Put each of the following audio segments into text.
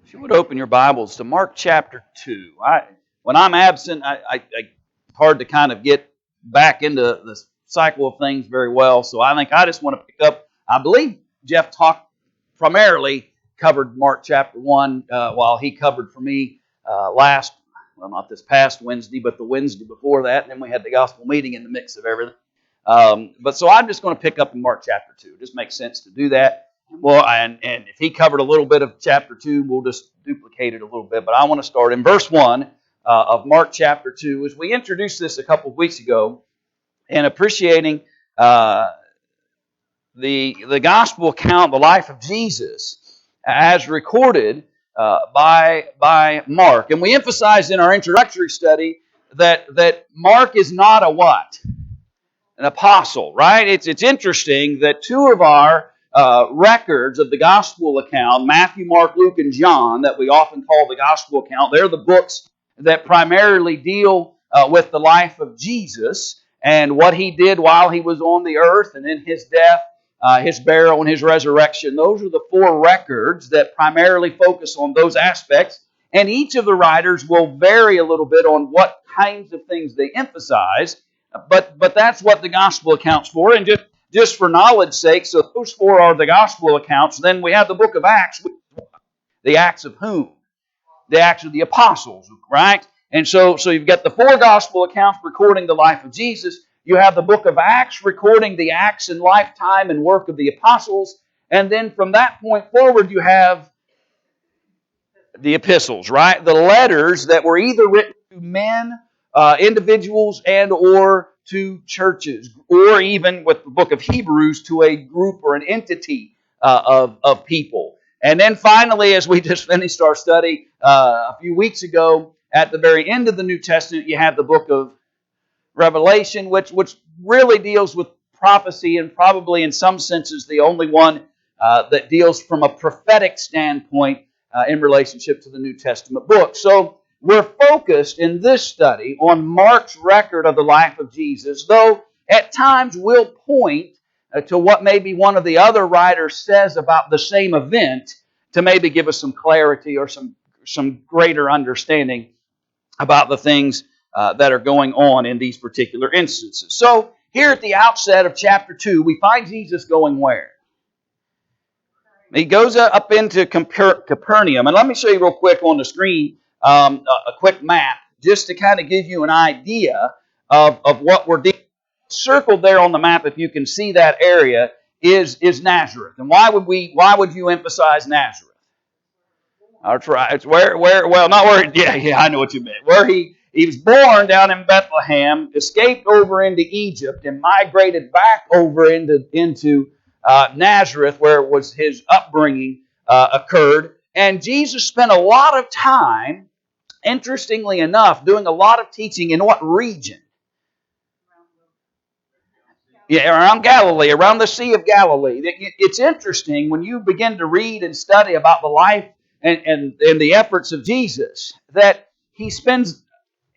If you would open your Bibles to Mark chapter 2. When I'm absent, it's hard to kind of get back into the cycle of things very well. So I think I just want to pick up. I believe Jeff primarily covered Mark chapter 1 while he covered for me not this past Wednesday, but the Wednesday before that. And then we had the gospel meeting in the mix of everything. So I'm just going to pick up in Mark chapter 2. It just makes sense to do that. Well, and if he covered a little bit of chapter 2, we'll just duplicate it a little bit. But I want to start in verse 1 of Mark chapter 2. As we introduced this a couple of weeks ago, and appreciating the gospel account, the life of Jesus, as recorded by Mark. And we emphasized in our introductory study that Mark is not a what? An apostle, right? It's interesting that two of our records of the gospel account, Matthew, Mark, Luke, and John, that we often call the gospel account, they're the books that primarily deal with the life of Jesus and what he did while he was on the earth, and then his death, his burial, and his resurrection. Those are the four records that primarily focus on those aspects. And each of the writers will vary a little bit on what kinds of things they emphasize. But that's what the gospel accounts for. And just for knowledge's sake, so those four are the gospel accounts. Then we have the book of Acts. The Acts of whom? The Acts of the Apostles, right? And so you've got the four gospel accounts recording the life of Jesus. You have the book of Acts recording the acts and lifetime and work of the apostles. And then from that point forward, you have the epistles, right? The letters that were either written to men, individuals, and or to churches, or even with the book of Hebrews to a group or an entity of people. And then finally, as we just finished our study a few weeks ago, at the very end of the New Testament, you have the book of Revelation, which really deals with prophecy, and probably in some senses the only one that deals from a prophetic standpoint in relationship to the New Testament book. So we're focused in this study on Mark's record of the life of Jesus, though at times we'll point to what maybe one of the other writers says about the same event to maybe give us some clarity or some greater understanding about the things that are going on in these particular instances. So here at the outset of chapter 2, we find Jesus going where? He goes up into Capernaum. And let me show you real quick on the screen a quick map just to kind of give you an idea of what we're dealing with. Circled there on the map, if you can see that area, is Nazareth. And why would you emphasize Nazareth? That's right. It's I know what you meant. Where he was born down in Bethlehem, escaped over into Egypt, and migrated back over into Nazareth, where it was his upbringing occurred. And Jesus spent a lot of time, interestingly enough, doing a lot of teaching in what region? Yeah, around Galilee, around the Sea of Galilee. It's interesting when you begin to read and study about the life and the efforts of Jesus that he spends,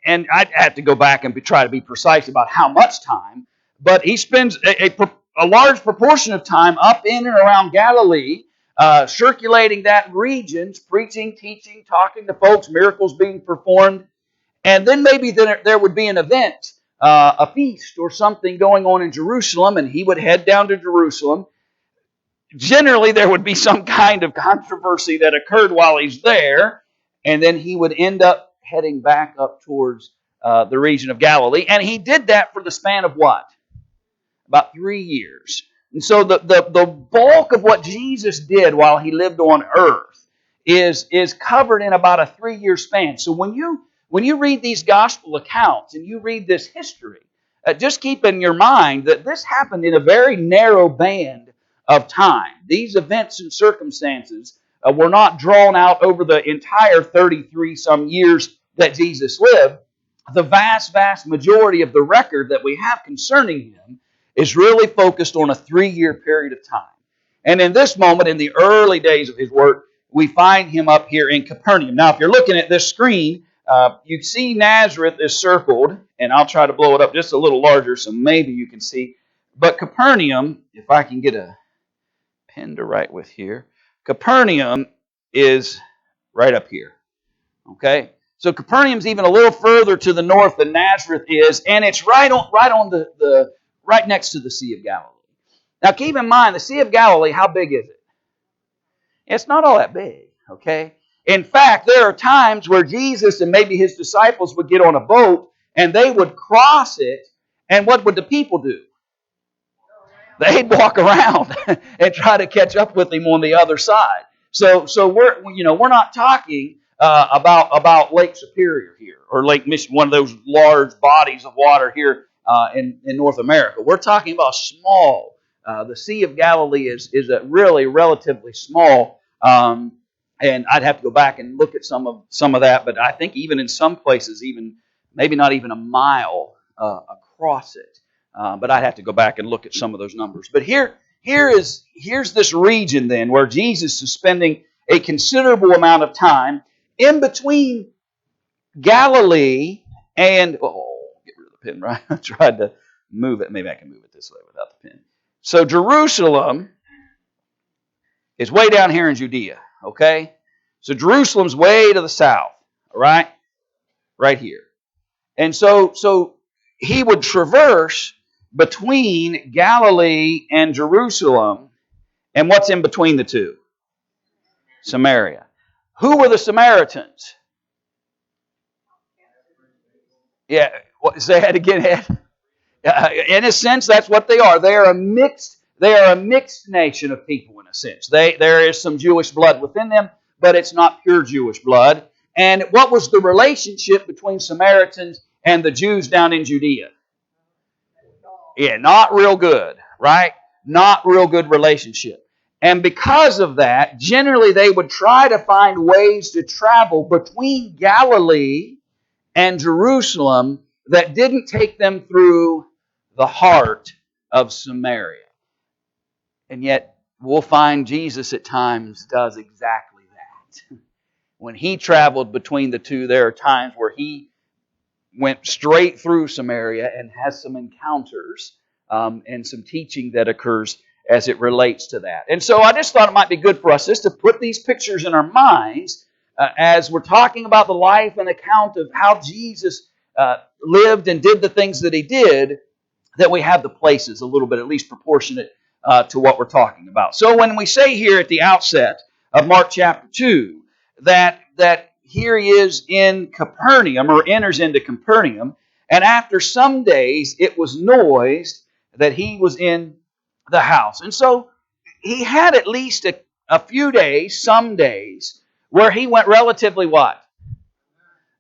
and I have to go back and try to be precise about how much time, but he spends a large proportion of time up in and around Galilee, circulating that region, preaching, teaching, talking to folks, miracles being performed, and then maybe there would be an event, a feast or something going on in Jerusalem, and he would head down to Jerusalem. Generally, there would be some kind of controversy that occurred while he's there, and then he would end up heading back up towards the region of Galilee. And he did that for the span of what? About 3 years. And so the bulk of what Jesus did while he lived on earth is covered in about a 3-year span. So when you read these gospel accounts and you read this history, just keep in your mind that this happened in a very narrow band of time. These events and circumstances were not drawn out over the entire 33 some years that Jesus lived. The vast majority of the record that we have concerning him is really focused on a 3-year period of time. And in this moment, in the early days of his work, we find him up here in Capernaum. Now, if you're looking at this screen, you see Nazareth is circled, and I'll try to blow it up just a little larger so maybe you can see. But Capernaum, if I can get a pen to write with here, Capernaum is right up here. Okay? So Capernaum's even a little further to the north than Nazareth is, and it's right next to the Sea of Galilee. Now keep in mind, the Sea of Galilee, how big is it? It's not all that big, okay? In fact, there are times where Jesus and maybe his disciples would get on a boat and they would cross it, and what would the people do? They'd walk around and try to catch up with him on the other side. So we're not talking about Lake Superior here or Lake Michigan, one of those large bodies of water here in North America. We're talking about small. The Sea of Galilee is a really relatively small, and I'd have to go back and look at some of that. But I think even in some places, even maybe not even a mile across it. But I'd have to go back and look at some of those numbers. But here's this region then where Jesus is spending a considerable amount of time in between Galilee and get rid of the pen, right? I tried to move it. Maybe I can move it this way without the pen. So Jerusalem is way down here in Judea, okay? So Jerusalem's way to the south, all right? Right here. And so he would traverse between Galilee and Jerusalem, and what's in between the two? Samaria. Who were the Samaritans? Yeah, say that again, Ed. In a sense, that's what they are. They are a mixed nation of people, in a sense. There is some Jewish blood within them, but it's not pure Jewish blood. And what was the relationship between Samaritans and the Jews down in Judea? Yeah, not real good, right? Not real good relationship. And because of that, generally they would try to find ways to travel between Galilee and Jerusalem that didn't take them through the heart of Samaria. And yet, we'll find Jesus at times does exactly that. When he traveled between the two, there are times where he went straight through Samaria and has some encounters and some teaching that occurs as it relates to that. And so I just thought it might be good for us just to put these pictures in our minds as we're talking about the life and account of how Jesus lived and did the things that he did, that we have the places a little bit at least proportionate to what we're talking about. So when we say here at the outset of Mark chapter 2 that here he is in Capernaum, or enters into Capernaum, and after some days it was noised that he was in the house. And so he had at least a few days, some days, where he went relatively what?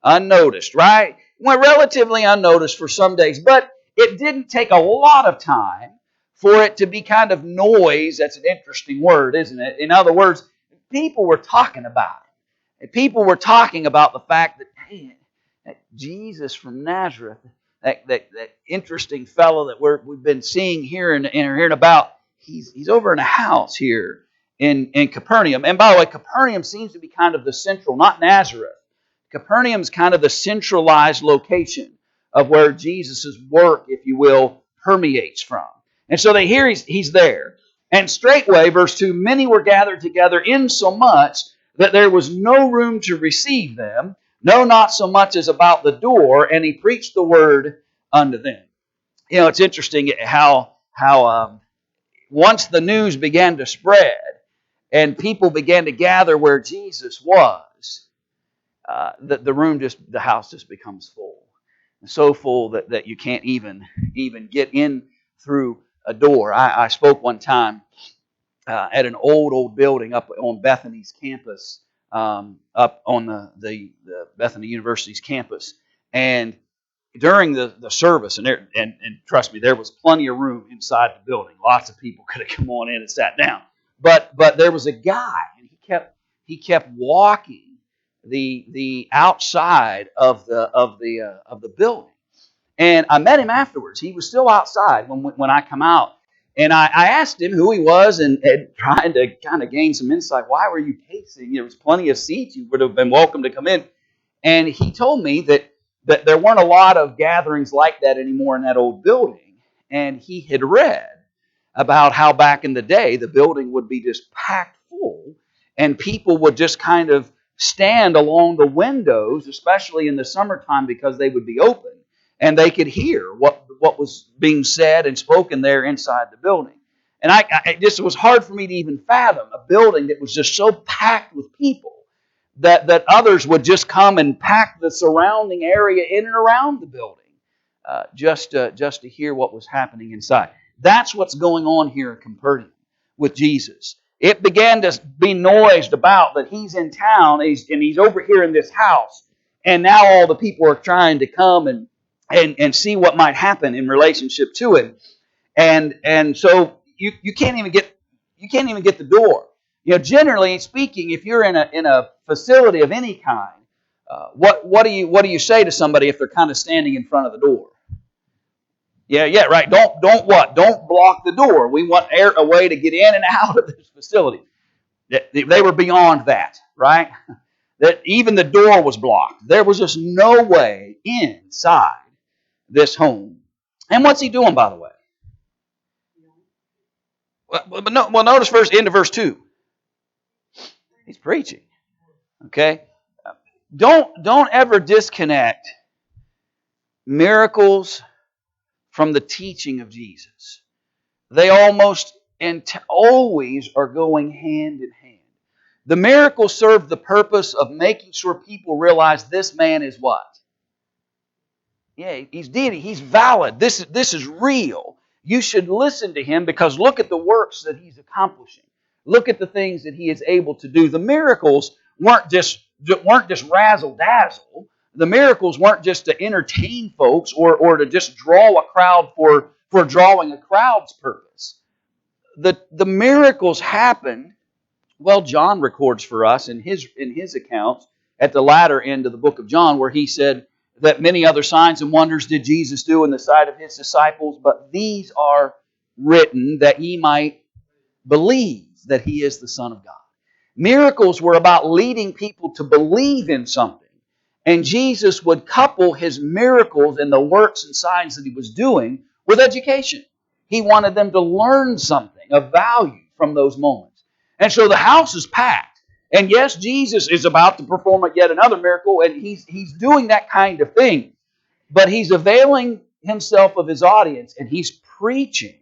Unnoticed, right? Went relatively unnoticed for some days, but it didn't take a lot of time for it to be kind of noise. That's an interesting word, isn't it? In other words, people were talking about it. And people were talking about the fact that, hey, that Jesus from Nazareth, that interesting fellow that we've been seeing here and hearing about, he's over in a house here in Capernaum. And by the way, Capernaum seems to be kind of the central, not Nazareth. Capernaum's kind of the centralized location of where Jesus' work, if you will, permeates from. And so they hear he's there. And straightway, verse 2, many were gathered together insomuch that there was no room to receive them, no, not so much as about the door, and he preached the word unto them. You know, it's interesting how once the news began to spread and people began to gather where Jesus was, the house just becomes full. So full that you can't even get in through a door. I spoke one time at an old building up on Bethany's campus, up on the Bethany University's campus. And during the service, and trust me, there was plenty of room inside the building. Lots of people could have come on in and sat down. But there was a guy, and he kept walking the outside of the building. And I met him afterwards. He was still outside when I come out. And I asked him who he was and trying to kind of gain some insight. Why were you pacing? There was plenty of seats. You would have been welcome to come in. And he told me that there weren't a lot of gatherings like that anymore in that old building. And he had read about how back in the day the building would be just packed full and people would just kind of stand along the windows, especially in the summertime, because they would be open, and they could hear what was being said and spoken there inside the building. And it was hard for me to even fathom a building that was just so packed with people that others would just come and pack the surrounding area in and around the building just to hear what was happening inside. That's what's going on here in Capernaum with Jesus. It began to be noised about that he's in town and he's over here in this house, and now all the people are trying to come and see what might happen in relationship to it. And so you can't even get the door. Generally speaking, if you're in a facility of any kind, what do you say to somebody if they're kind of standing in front of the door? Yeah, right. Don't what? Don't block the door. We want a way to get in and out of this facility. They were beyond that, right? That even the door was blocked. There was just no way inside this home. And what's he doing, by the way? Well, notice end of verse 2. He's preaching. Okay? Don't ever disconnect miracles from the teaching of Jesus. They almost and always are going hand in hand. The miracles serve the purpose of making sure people realize this man is what? Yeah, he's deity. He's valid. This is real. You should listen to him because look at the works that he's accomplishing. Look at the things that he is able to do. The miracles weren't just razzle dazzle. The miracles weren't just to entertain folks or to just draw a crowd for drawing a crowd's purpose. The miracles happened. Well, John records for us in his accounts at the latter end of the book of John, where he said that many other signs and wonders did Jesus do in the sight of his disciples, but these are written that ye might believe that he is the Son of God. Miracles were about leading people to believe in something. And Jesus would couple his miracles and the works and signs that he was doing with education. He wanted them to learn something of value from those moments. And so the house is packed. And yes, Jesus is about to perform yet another miracle, and he's doing that kind of thing. But he's availing himself of his audience, and he's preaching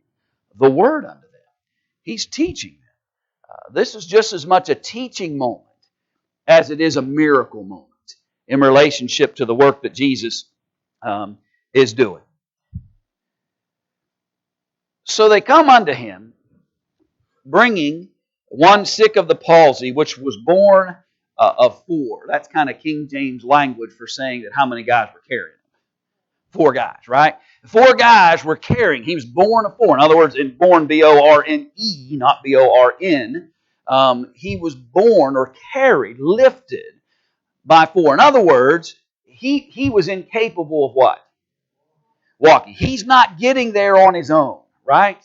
the word unto them. He's teaching them. This is just as much a teaching moment as it is a miracle moment in relationship to the work that Jesus is doing. So they come unto him, bringing one sick of the palsy, which was born of 4. That's kind of King James language for saying that how many guys were carrying him. 4 guys, right? 4 guys were carrying. He was born of 4. In other words, born B-O-R-N-E, not B-O-R-N. He was born or carried, lifted by 4. In other words, he was incapable of what? Walking. He's not getting there on his own, right?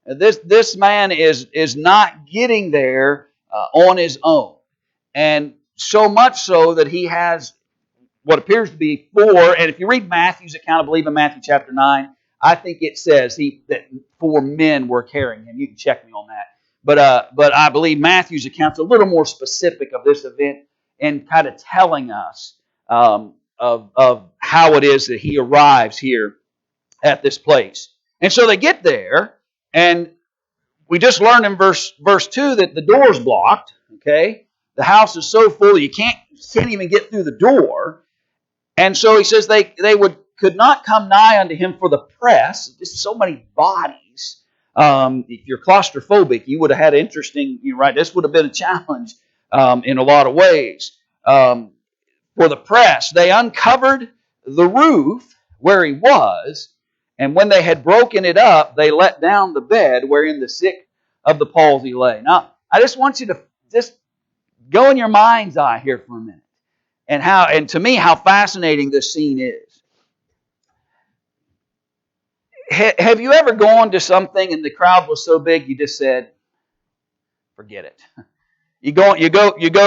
This man is not getting there on his own. And so much so that he has what appears to be 4. And if you read Matthew's account, I believe in Matthew chapter 9, I think it says that 4 men were carrying him. You can check me on that. But I believe Matthew's account's a little more specific of this event and kind of telling us of how it is that he arrives here at this place. And so they get there, and we just learned in verse 2 that the door's blocked. Okay, the house is so full you can't even get through the door. And so he says they could not come nigh unto him for the press. Just so many bodies. If you're claustrophobic, you would have had interesting. Right, this would have been a challenge in a lot of ways. For the press, they uncovered the roof where he was, and when they had broken it up, they let down the bed wherein the sick of the palsy lay. Now, I just want you to just go in your mind's eye here for a minute, and to me, how fascinating this scene is. Have you ever gone to something and the crowd was so big you just said, "Forget it"? You go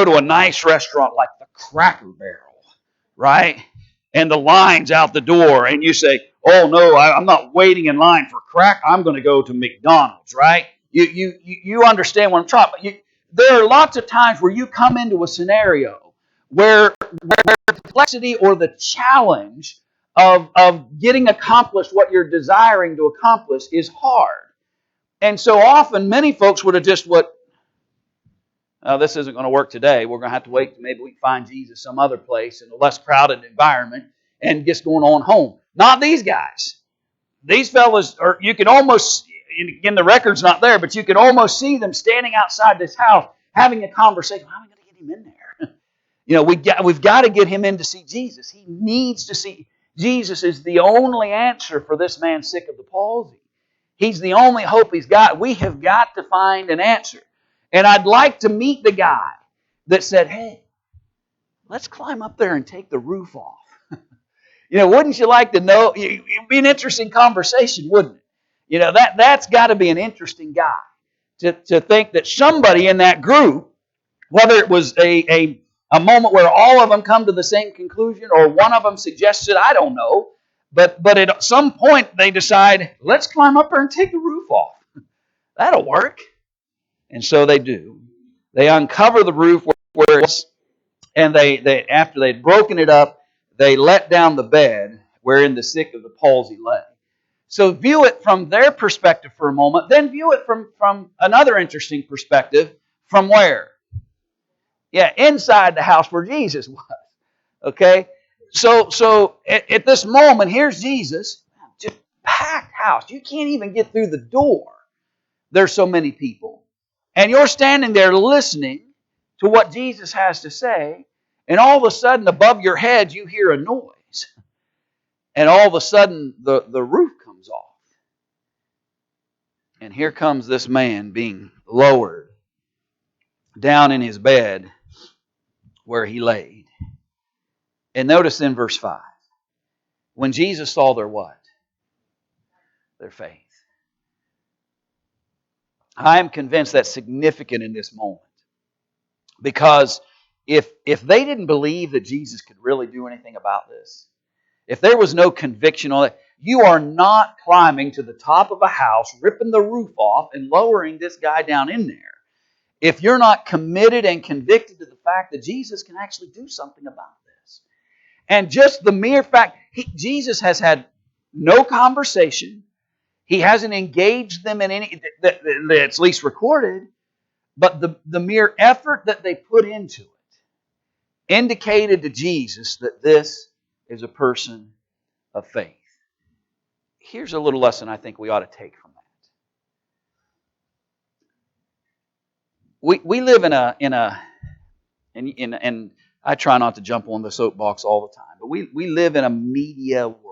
to a nice restaurant like the Cracker Barrel, right? And the line's out the door, and you say, "Oh no, I'm not waiting in line for crack. I'm going to go to McDonald's," right? You understand what I'm trying. There are lots of times where you come into a scenario where the complexity or the challenge of getting accomplished what you're desiring to accomplish is hard. And so often, many folks would have just this isn't going to work today. We're going to have to wait till maybe we can find Jesus some other place in a less crowded environment and just going on home. Not these guys. These fellas, or you can almost, again, the record's not there, but you can almost see them standing outside this house having a conversation. How are we going to get him in there? We've got to get him in to see Jesus. He needs to see. Jesus is the only answer for this man sick of the palsy. He's the only hope he's got. We have got to find an answer. And I'd like to meet the guy that said, hey, let's climb up there and take the roof off. Wouldn't you like to know? It'd be an interesting conversation, wouldn't it? That's got to be an interesting guy to think that somebody in that group, whether it was a moment where all of them come to the same conclusion or one of them suggests it, I don't know. But at some point they decide, let's climb up there and take the roof off. That'll work. And so they do. They uncover the roof where it's, and they after they'd broken it up, they let down the bed wherein the sick of the palsy lay. So view it from their perspective for a moment, then view it from another interesting perspective. From where? Yeah, inside the house where Jesus was. Okay? So at this moment, here's Jesus, just packed house. You can't even get through the door. There's so many people. And you're standing there listening to what Jesus has to say, and all of a sudden, above your head, you hear a noise. And all of a sudden, the roof comes off. And here comes this man being lowered down in his bed where he laid. And notice in verse 5, when Jesus saw their what? Their faith. I am convinced that's significant in this moment. Because if they didn't believe that Jesus could really do anything about this, if there was no conviction on it, you are not climbing to the top of a house, ripping the roof off, and lowering this guy down in there, if you're not committed and convicted to the fact that Jesus can actually do something about this. And just the mere fact, Jesus has had no conversation. He hasn't engaged them in any, that's at least recorded, but the mere effort that they put into it indicated to Jesus that this is a person of faith. Here's a little lesson I think we ought to take from that. We live and I try not to jump on the soapbox all the time, but we live in a media world.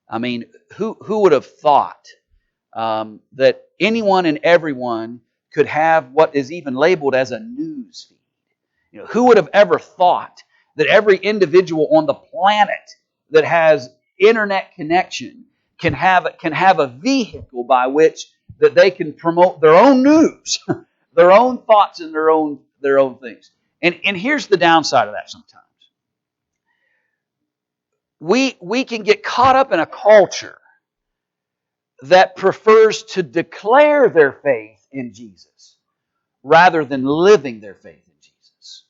I mean, who would have thought that anyone and everyone could have what is even labeled as a news feed? Who would have ever thought that every individual on the planet that has internet connection can have a vehicle by which that they can promote their own news, their own thoughts, and their own things. And here's the downside of that sometimes. We can get caught up in a culture that prefers to declare their faith in Jesus rather than living their faith in Jesus.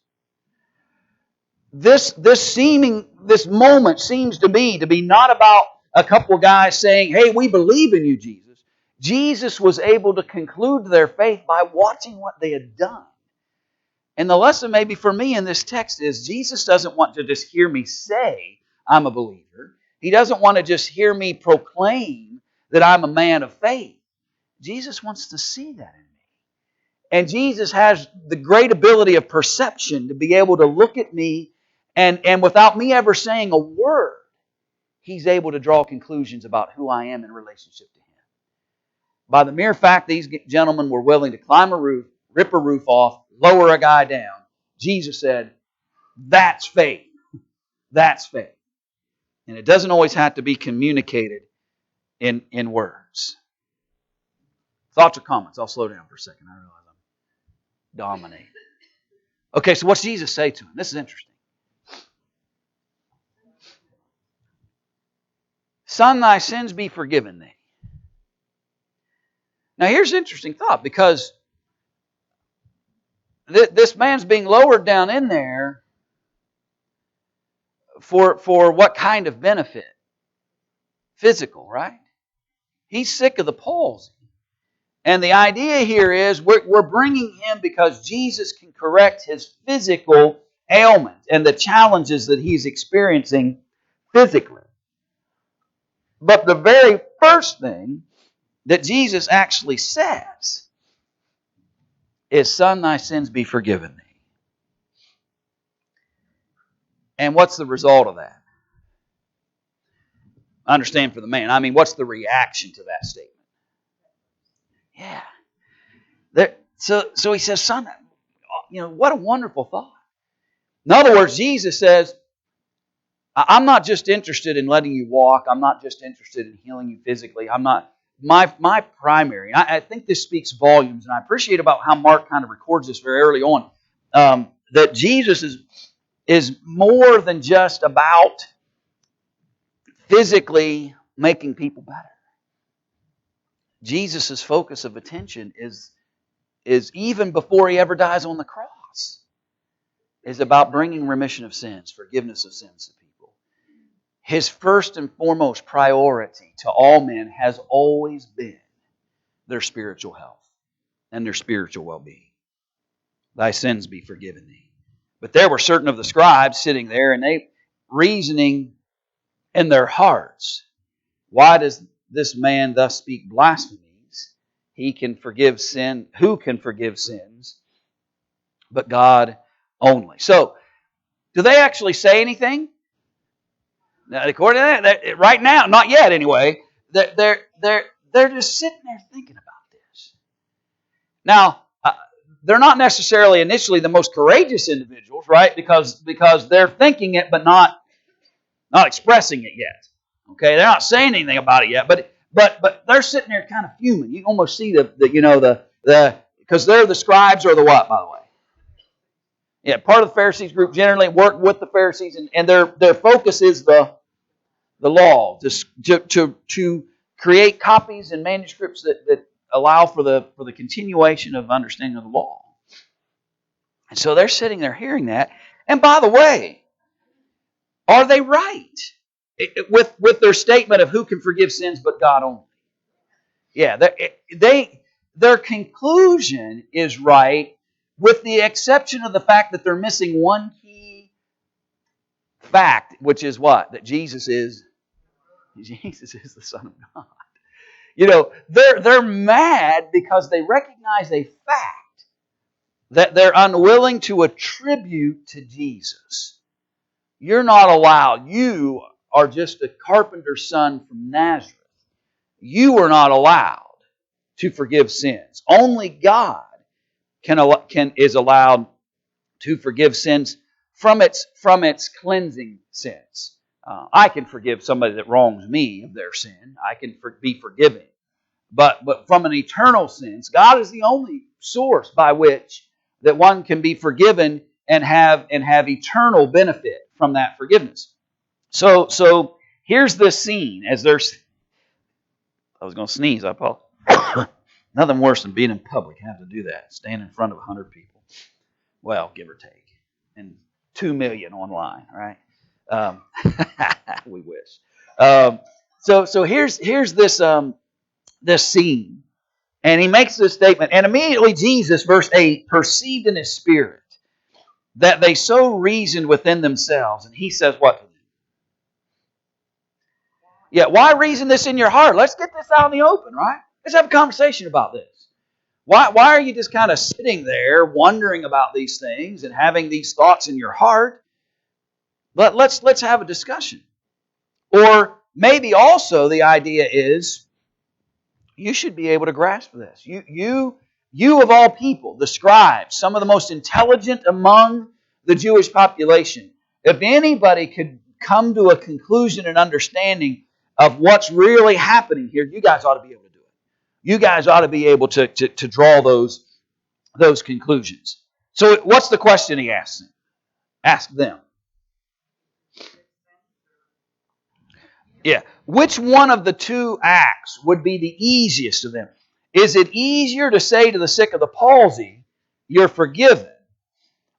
This moment seems to be not about a couple of guys saying, hey, we believe in you, Jesus. Jesus was able to conclude their faith by watching what they had done. And the lesson maybe for me in this text is Jesus doesn't want to just hear me say I'm a believer. He doesn't want to just hear me proclaim that I'm a man of faith. Jesus wants to see that in me. And Jesus has the great ability of perception to be able to look at me and without me ever saying a word, He's able to draw conclusions about who I am in relationship to Him. By the mere fact these gentlemen were willing to climb a roof, rip a roof off, lower a guy down, Jesus said, that's faith. That's faith. And it doesn't always have to be communicated in words. Thoughts or comments? I'll slow down for a second. I realize I'm dominating. Okay, so what's Jesus say to him? This is interesting. Son, thy sins be forgiven thee. Now here's an interesting thought, because this man's being lowered down in there, for what kind of benefit? Physical, right? He's sick of the palsy. And the idea here is we're bringing him because Jesus can correct his physical ailments and the challenges that he's experiencing physically. But the very first thing that Jesus actually says is, "Son, thy sins be forgiven thee." And what's the result of that? I understand for the man. I mean, what's the reaction to that statement? Yeah. So he says, "Son, what a wonderful thought." In other words, Jesus says, I'm not just interested in letting you walk. I'm not just interested in healing you physically. I'm not my primary. I think this speaks volumes, and I appreciate about how Mark kind of records this very early on. That Jesus is more than just about physically making people better. Jesus' focus of attention is even before he ever dies on the cross, is about bringing remission of sins, forgiveness of sins to people. His first and foremost priority to all men has always been their spiritual health and their spiritual well-being. Thy sins be forgiven thee. But there were certain of the scribes sitting there, and they reasoning in their hearts, why does this man thus speak blasphemies? He can forgive sin. Who can forgive sins? But God only. So, do they actually say anything? Now, according to that, right now, not yet anyway, they're just sitting there thinking about this. Now, they're not necessarily initially the most courageous individuals, right? Because they're thinking it, but not expressing it yet. Okay, they're not saying anything about it yet, but they're sitting there kind of fuming. You can almost see the because they're the scribes or the what, by the way? Yeah, part of the Pharisees group generally work with the Pharisees, and their focus is the law, to create copies and manuscripts that allow for the continuation of understanding of the law. And so they're sitting there hearing that. And by the way, are they right with their statement of who can forgive sins but God only? Yeah, their conclusion is right, with the exception of the fact that they're missing one key fact, which is what? That Jesus is the Son of God. They're mad because they recognize a fact that they're unwilling to attribute to Jesus. You're not allowed. You are just a carpenter's son from Nazareth. You are not allowed to forgive sins. Only God is allowed to forgive sins from its cleansing sense. I can forgive somebody that wrongs me of their sin. I can be forgiving. But from an eternal sense, God is the only source by which that one can be forgiven and have eternal benefit from that forgiveness. So here's the scene as there's. I was going to sneeze. I apologize. Nothing worse than being in public. Have to do that. Stand in front of 100 people. Well, give or take, and 2 million online. Right? We wish. So here's this this scene. And he makes this statement. And immediately Jesus, verse 8, perceived in his spirit that they so reasoned within themselves. And he says what to them? Yeah, why reason this in your heart? Let's get this out in the open, right? Let's have a conversation about this. Why are you just kind of sitting there wondering about these things and having these thoughts in your heart? But let's have a discussion. Or maybe also the idea is, you should be able to grasp this. You of all people, the scribes, some of the most intelligent among the Jewish population, if anybody could come to a conclusion and understanding of what's really happening here, you guys ought to be able to do it. You guys ought to be able to draw those conclusions. So what's the question he asks them? Ask them. Yeah. Which one of the two acts would be the easiest of them? Is it easier to say to the sick of the palsy, you're forgiven?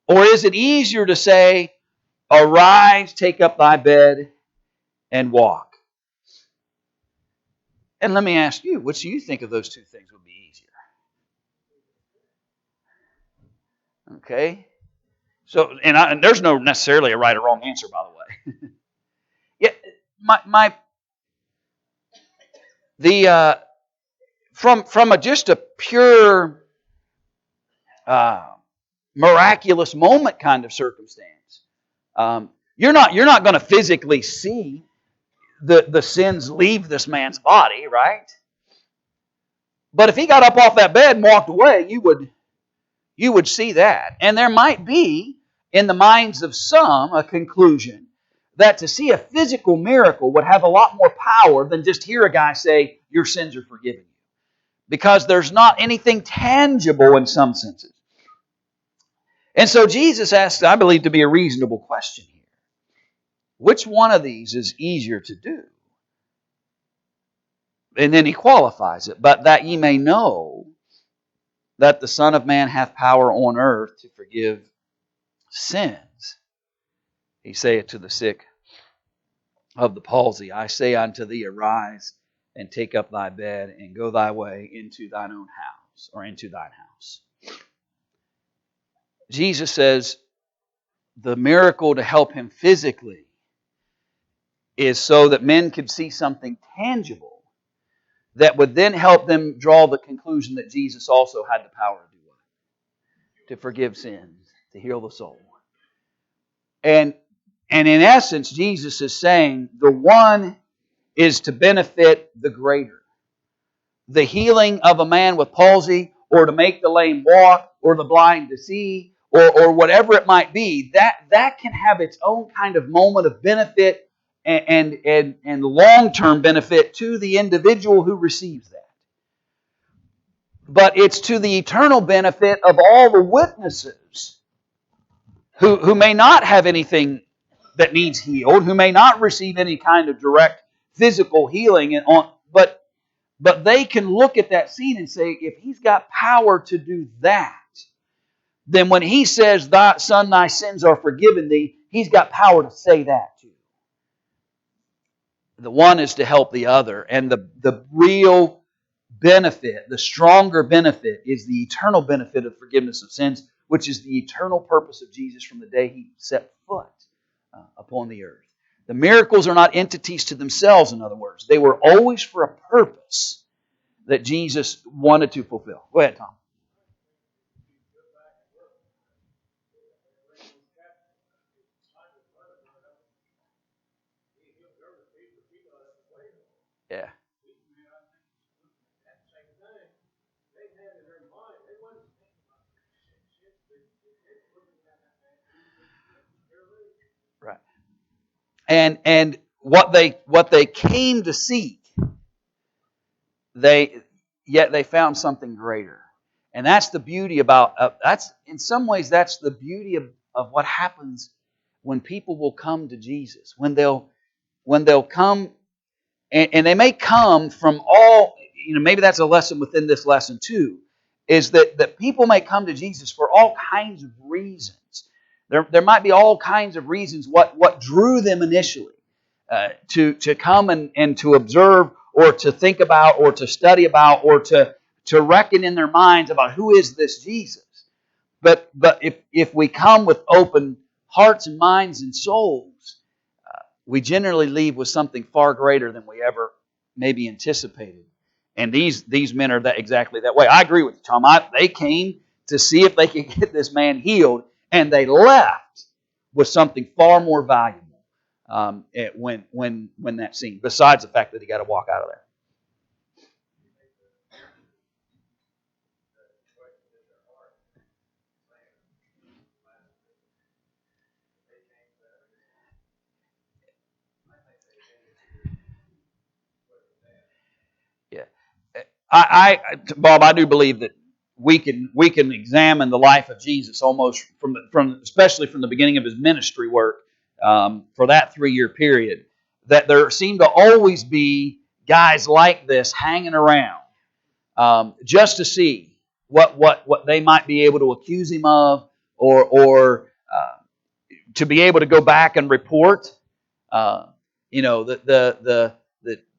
Or is it easier to say, Arise, take up thy bed, and walk. And let me ask you, which do you think of those two things would be easier? Okay? So, and there's no necessarily a right or wrong answer, by the way. Yeah, from just a pure miraculous moment kind of circumstance, you're not going to physically see the sins leave this man's body, right? But if he got up off that bed and walked away, you would see that. And there might be, in the minds of some, a conclusion that to see a physical miracle would have a lot more power than just hear a guy say, your sins are forgiven you. Because there's not anything tangible in some senses. And so Jesus asks, I believe, to be a reasonable question here. Which one of these is easier to do? And then he qualifies it. But that ye may know that the Son of Man hath power on earth to forgive sins. He saith to the sick of the palsy, I say unto thee, arise and take up thy bed and go thy way into thine own house, or into thine house. Jesus says the miracle to help him physically is so that men could see something tangible that would then help them draw the conclusion that Jesus also had the power to do what? To forgive sins, to heal the soul. And in essence, Jesus is saying the one is to benefit the greater. The healing of a man with palsy, or to make the lame walk, or the blind to see, or whatever it might be, that can have its own kind of moment of benefit and long-term benefit to the individual who receives that. But it's to the eternal benefit of all the witnesses who may not have anything that needs healed, who may not receive any kind of direct physical healing, but they can look at that scene and say, if he's got power to do that, then when he says, Son, thy sins are forgiven thee, he's got power to say that too. The one is to help the other, and the real benefit, the stronger benefit, is the eternal benefit of forgiveness of sins, which is the eternal purpose of Jesus from the day he set foot upon the earth. The miracles are not entities to themselves, in other words. They were always for a purpose that Jesus wanted to fulfill. Go ahead, Tom. Yeah. Right. And what they came to seek, yet they found something greater. And that's the beauty about that's in some ways that's the beauty of what happens when people will come to Jesus. When they'll come, and they may come from all, maybe that's a lesson within this lesson too, is that people may come to Jesus for all kinds of reasons. There might be all kinds of reasons what drew them initially to come and to observe, or to think about, or to study about, or to reckon in their minds about who is this Jesus. But if we come with open hearts and minds and souls, we generally leave with something far greater than we ever maybe anticipated. And these men are exactly that way. I agree with you, Tom. They came to see if they could get this man healed, and they left with something far more valuable when that scene, besides the fact that he got to walk out of there. Yeah, Bob, I do believe that we can examine the life of Jesus almost especially from the beginning of his ministry work, for that 3-year period. That there seem to always be guys like this hanging around, just to see what they might be able to accuse him of, or to be able to go back and report. The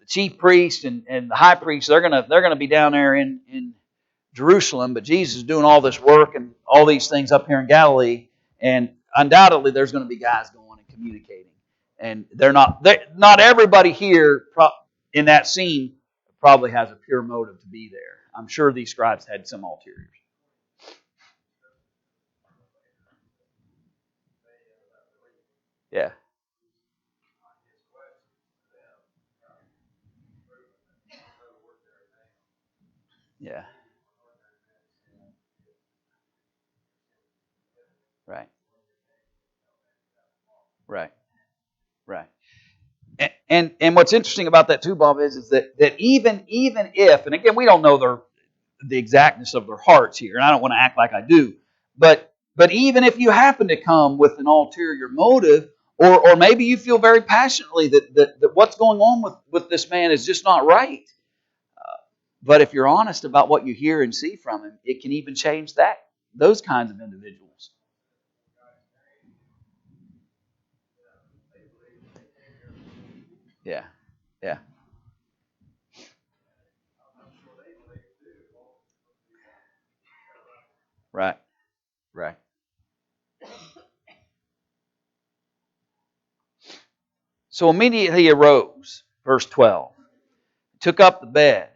chief priest and the high priest, they're gonna be down there in Jerusalem, but Jesus is doing all this work and all these things up here in Galilee, and undoubtedly there's going to be guys going and communicating, and not everybody here in that scene probably has a pure motive to be there. I'm sure these scribes had some ulteriors. Yeah. Yeah. Right. Right. Right. And what's interesting about that too, Bob, is that even if, and again, we don't know the exactness of their hearts here, and I don't want to act like I do, but even if you happen to come with an ulterior motive, or maybe you feel very passionately that what's going on with this man is just not right, but if you're honest about what you hear and see from him, it can even change those kinds of individuals. Yeah, yeah, right, right. So immediately he arose, verse 12, took up the bed,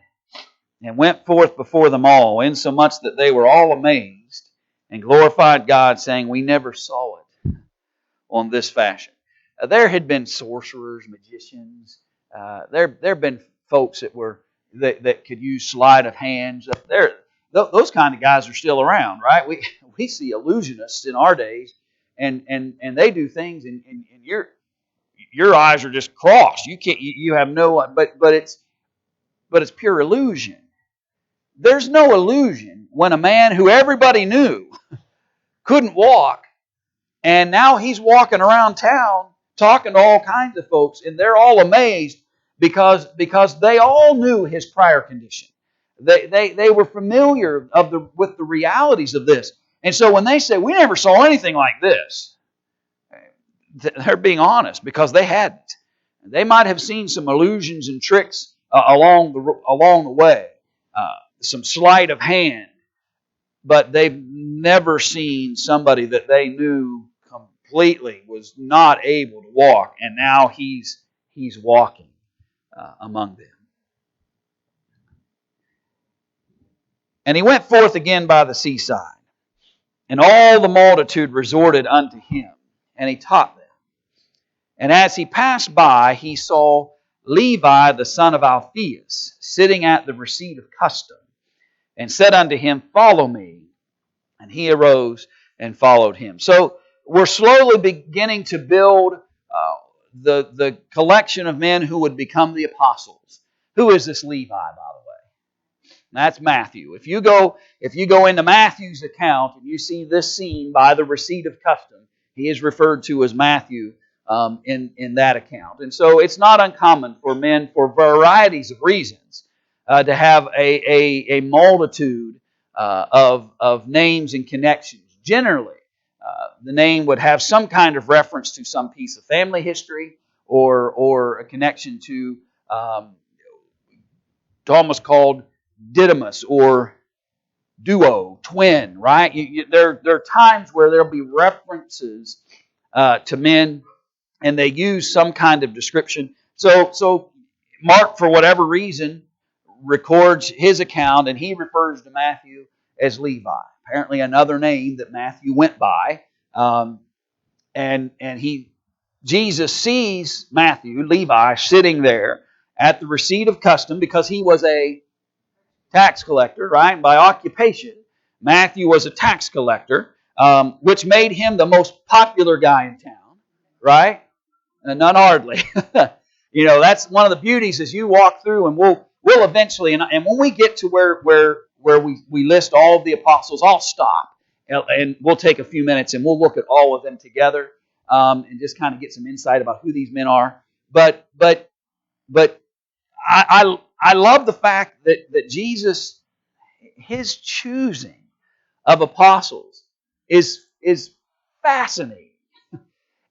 and went forth before them all, insomuch that they were all amazed, and glorified God, saying, We never saw it on this fashion. There had been sorcerers, magicians. There had been folks that could use sleight of hands. Those kind of guys are still around, right? We see illusionists in our days, and they do things, and your eyes are just crossed. You have no, but it's pure illusion. There's no illusion when a man who everybody knew couldn't walk, and now he's walking around town talking to all kinds of folks, and they're all amazed because they all knew his prior condition. They were familiar with the realities of this. And so when they say, we never saw anything like this, they're being honest because they hadn't. They might have seen some illusions and tricks along the way, some sleight of hand, but they've never seen somebody that they knew completely was not able to walk, and now he's walking among them. And he went forth again by the seaside, and all the multitude resorted unto him, and he taught them. And as he passed by, he saw Levi the son of Alphaeus sitting at the receipt of custom, and said unto him, Follow me. And he arose and followed him. So we're slowly beginning to build the collection of men who would become the apostles. Who is this Levi, by the way? That's Matthew. If you go into Matthew's account and you see this scene by the receipt of custom, he is referred to as Matthew in that account. And so it's not uncommon for men, for varieties of reasons, to have a multitude of names and connections. Generally, the name would have some kind of reference to some piece of family history or a connection to almost called Didymus or duo, twin, right? There are times where there'll be references to men, and they use some kind of description. So Mark, for whatever reason, records his account, and he refers to Matthew as Levi. Apparently, another name that Matthew went by, and Jesus sees Matthew, Levi, sitting there at the receipt of custom because he was a tax collector, right? By occupation, Matthew was a tax collector, which made him the most popular guy in town, right? None hardly. That's one of the beauties as you walk through, and we'll eventually, and when we get to where we list all of the apostles, I'll stop and we'll take a few minutes and we'll look at all of them together and just kind of get some insight about who these men are. But I love the fact that Jesus, his choosing of apostles is fascinating.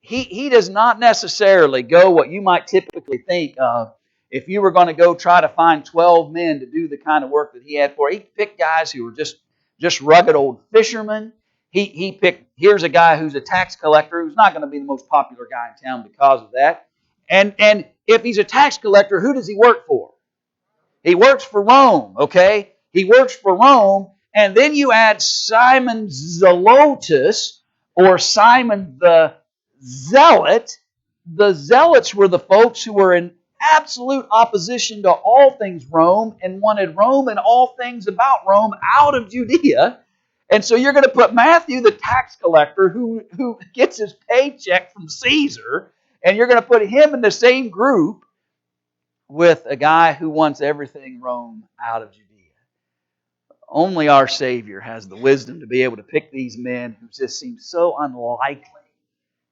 he does not necessarily go what you might typically think of if you were going to go try to find 12 men to do the kind of work that he had for. He picked guys who were just rugged old fishermen. He picked, here's a guy who's a tax collector who's not going to be the most popular guy in town because of that. And if he's a tax collector, who does he work for? He works for Rome, okay? He works for Rome, and then you add Simon Zelotes, or Simon the Zealot. The Zealots were the folks who were in absolute opposition to all things Rome and wanted Rome and all things about Rome out of Judea. And so you're going to put Matthew, the tax collector, who gets his paycheck from Caesar, and you're going to put him in the same group with a guy who wants everything Rome out of Judea. Only our Savior has the wisdom to be able to pick these men who just seem so unlikely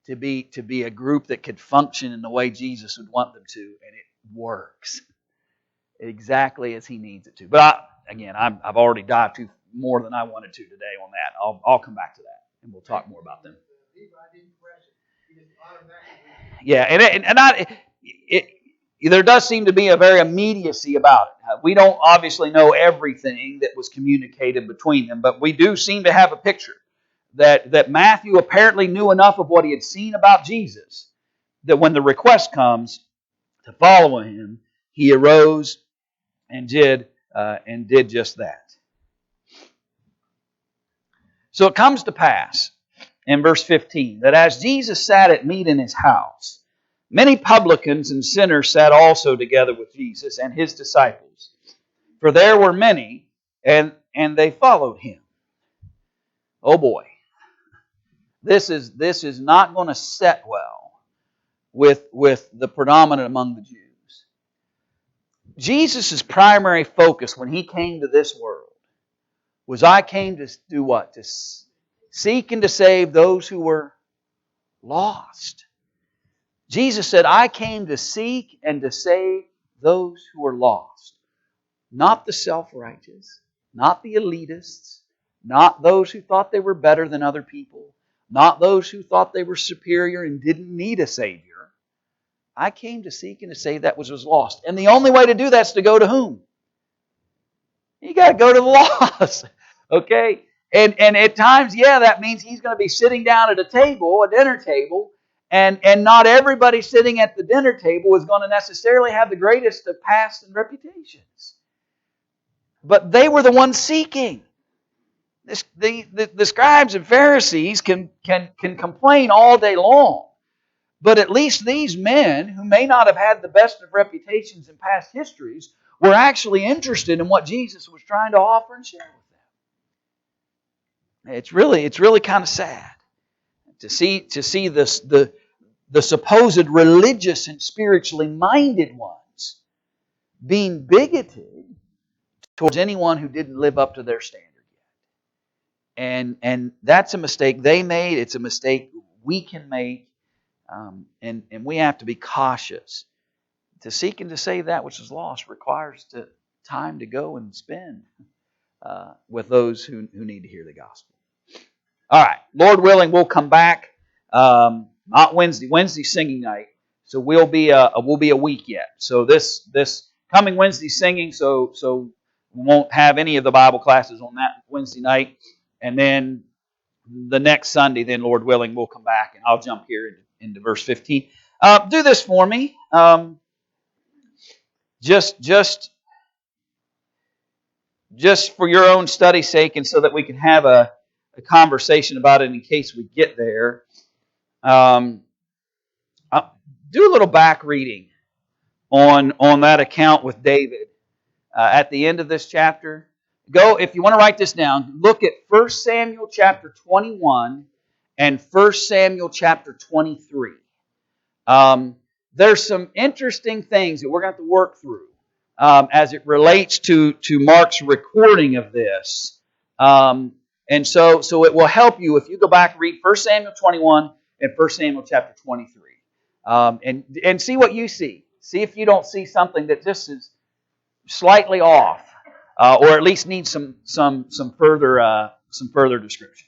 to be a group that could function in the way Jesus would want them to, and it works exactly as He needs it to. But I've already dived too more than I wanted to today on that. I'll come back to that, and we'll talk more about them. Yeah, there does seem to be a very immediacy about it. We don't obviously know everything that was communicated between them, but we do seem to have a picture that Matthew apparently knew enough of what he had seen about Jesus that when the request comes to follow him, he arose and did just that. So it comes to pass in verse 15 that as Jesus sat at meat in his house, many publicans and sinners sat also together with Jesus and his disciples. For there were many, and they followed him. Oh boy. This is not going to set well with the predominant among the Jews. Jesus' primary focus when he came to this world was, I came to do what? To seek and to save those who were lost. Jesus said, I came to seek and to save those who were lost. Not the self-righteous, not the elitists, not those who thought they were better than other people, not those who thought they were superior and didn't need a Savior. I came to seek and to save that which was lost. And the only way to do that is to go to whom? You got to go to the lost. Okay? And at times, that means he's going to be sitting down at a dinner table, and not everybody sitting at the dinner table is going to necessarily have the greatest of past and reputations. But they were the ones seeking. The scribes and Pharisees can complain all day long. But at least these men, who may not have had the best of reputations in past histories, were actually interested in what Jesus was trying to offer and share with them. It's really kind of sad to see the supposed religious and spiritually minded ones being bigoted towards anyone who didn't live up to their standard yet. And that's a mistake they made. It's a mistake we can make. And we have to be cautious. To seek and to save that which is lost requires time to go and spend with those who need to hear the gospel. All right, Lord willing, we'll come back. Not Wednesday. Wednesday's singing night, so we'll be a week yet. So this coming Wednesday singing, so we won't have any of the Bible classes on that Wednesday night, and then the next Sunday, then Lord willing, we'll come back and I'll jump here into verse 15. Do this for me. Just for your own study's sake, and so that we can have a conversation about it in case we get there. Do a little back reading on that account with David at the end of this chapter. Go, if you want to write this down, look at 1 Samuel chapter 21 and 1 Samuel chapter 23. There's some interesting things that we're going to have to work through as it relates to Mark's recording of this. And so it will help you if you go back and read 1 Samuel 21 and 1 Samuel chapter 23. And see what you see. See if you don't see something that just is slightly off, or at least needs some further description.